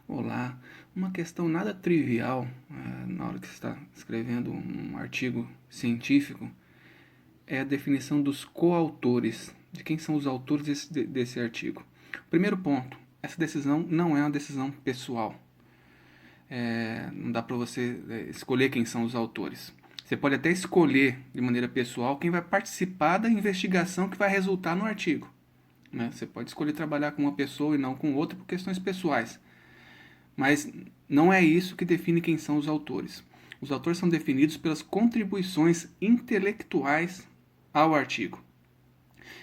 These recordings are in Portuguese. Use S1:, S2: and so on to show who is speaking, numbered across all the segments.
S1: Olá, uma questão nada trivial na hora que você está escrevendo um artigo científico é a definição dos coautores, de quem são os autores desse artigo. Primeiro ponto, essa decisão não é uma decisão pessoal. Não dá para você escolher quem são os autores. Você pode até escolher de maneira pessoal quem vai participar da investigação que vai resultar no artigo. Né? Você pode escolher trabalhar com uma pessoa e não com outra por questões pessoais. Mas não é isso que define quem são os autores. Os autores são definidos pelas contribuições intelectuais ao artigo.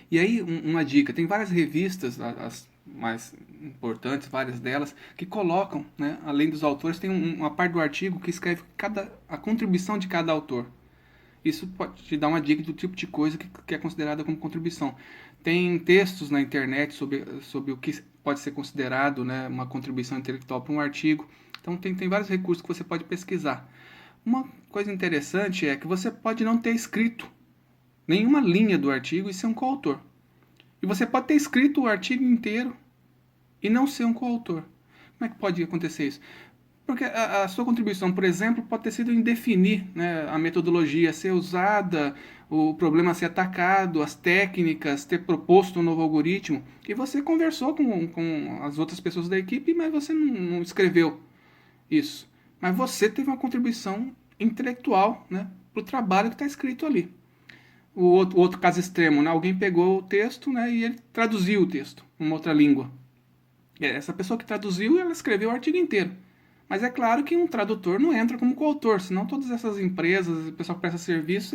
S1: E aí, uma dica: tem várias revistas, as mais importantes, várias delas, que colocam, né, além dos autores, tem uma parte do artigo que escreve a contribuição de cada autor. Isso pode te dar uma dica do tipo de coisa que é considerada como contribuição. Tem textos na internet sobre o que pode ser considerado, né, uma contribuição intelectual para um artigo. Então tem vários recursos que você pode pesquisar. Uma coisa interessante é que você pode não ter escrito nenhuma linha do artigo e ser um coautor. E você pode ter escrito o artigo inteiro e não ser um coautor. Como é que pode acontecer isso? Porque a sua contribuição, por exemplo, pode ter sido em definir, né, a metodologia ser usada, o problema ser atacado, as técnicas, ter proposto um novo algoritmo. E você conversou com as outras pessoas da equipe, mas você não escreveu isso. Mas você teve uma contribuição intelectual, né, para o trabalho que está escrito ali. O outro caso extremo, né, alguém pegou o texto, né, e ele traduziu o texto em uma outra língua. Essa pessoa que traduziu, ela escreveu o artigo inteiro. Mas é claro que um tradutor não entra como coautor, senão todas essas empresas, o pessoal que presta serviço,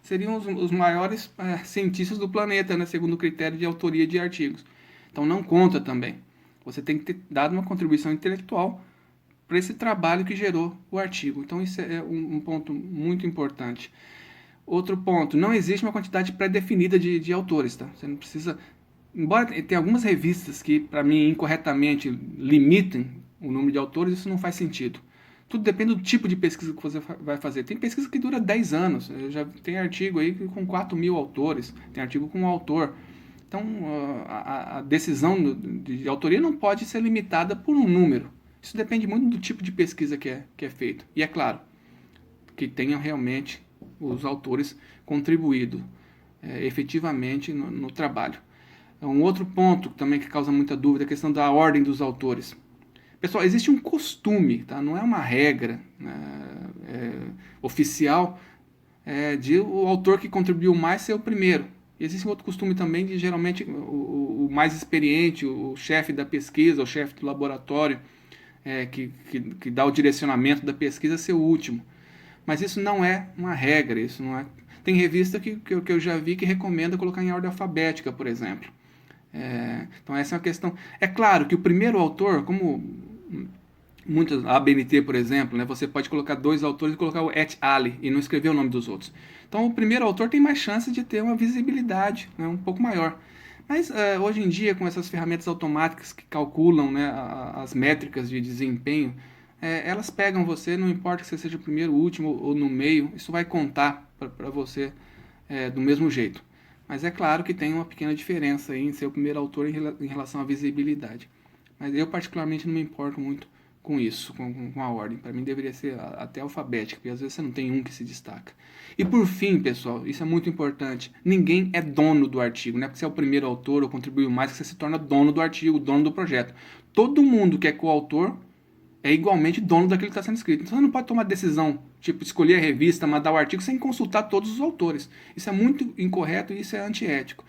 S1: seriam os maiores cientistas do planeta, né, segundo o critério de autoria de artigos. Então não conta também. Você tem que ter dado uma contribuição intelectual para esse trabalho que gerou o artigo. Então isso é um ponto muito importante. Outro ponto, não existe uma quantidade pré-definida de autores. Tá? Você não precisa... Embora tenha algumas revistas que, para mim, incorretamente limitem o número de autores, isso não faz sentido. Tudo depende do tipo de pesquisa que você vai fazer. Tem pesquisa que dura 10 anos. Eu já tem artigo aí com 4.000 autores. Tem artigo com um autor. Então, a decisão de autoria não pode ser limitada por um número. Isso depende muito do tipo de pesquisa que é feito. E é claro, que tenham realmente os autores contribuído efetivamente no trabalho. Um outro ponto também que causa muita dúvida é a questão da ordem dos autores. Pessoal, existe um costume, tá? Não é uma regra oficial de o autor que contribuiu mais ser o primeiro. E existe um outro costume também de geralmente o mais experiente, o chefe da pesquisa, o chefe do laboratório, que dá o direcionamento da pesquisa ser o último. Mas isso não é uma regra, isso não é... Tem revista que eu já vi que recomenda colocar em ordem alfabética, por exemplo. Então essa é uma questão. É claro que o primeiro autor, como muitas, a ABNT, por exemplo, né, você pode colocar 2 autores e colocar o et al. E não escrever o nome dos outros. Então o primeiro autor tem mais chance de ter uma visibilidade, né, um pouco maior. Mas hoje em dia, com essas ferramentas automáticas que calculam, né, as métricas de desempenho, elas pegam você, não importa que você seja o primeiro, o último ou no meio, isso vai contar para você do mesmo jeito. Mas é claro que tem uma pequena diferença aí em ser o primeiro autor em relação à visibilidade. Mas eu particularmente não me importo muito com isso, com a ordem. Para mim deveria ser até alfabética, porque às vezes você não tem um que se destaca. E por fim, pessoal, isso é muito importante, ninguém é dono do artigo, não é porque você é o primeiro autor ou contribuiu mais que você se torna dono do artigo, dono do projeto. Todo mundo que é coautor é igualmente dono daquilo que está sendo escrito. Então você não pode tomar decisão, tipo, escolher a revista, mandar o artigo sem consultar todos os autores. Isso é muito incorreto e isso é antiético.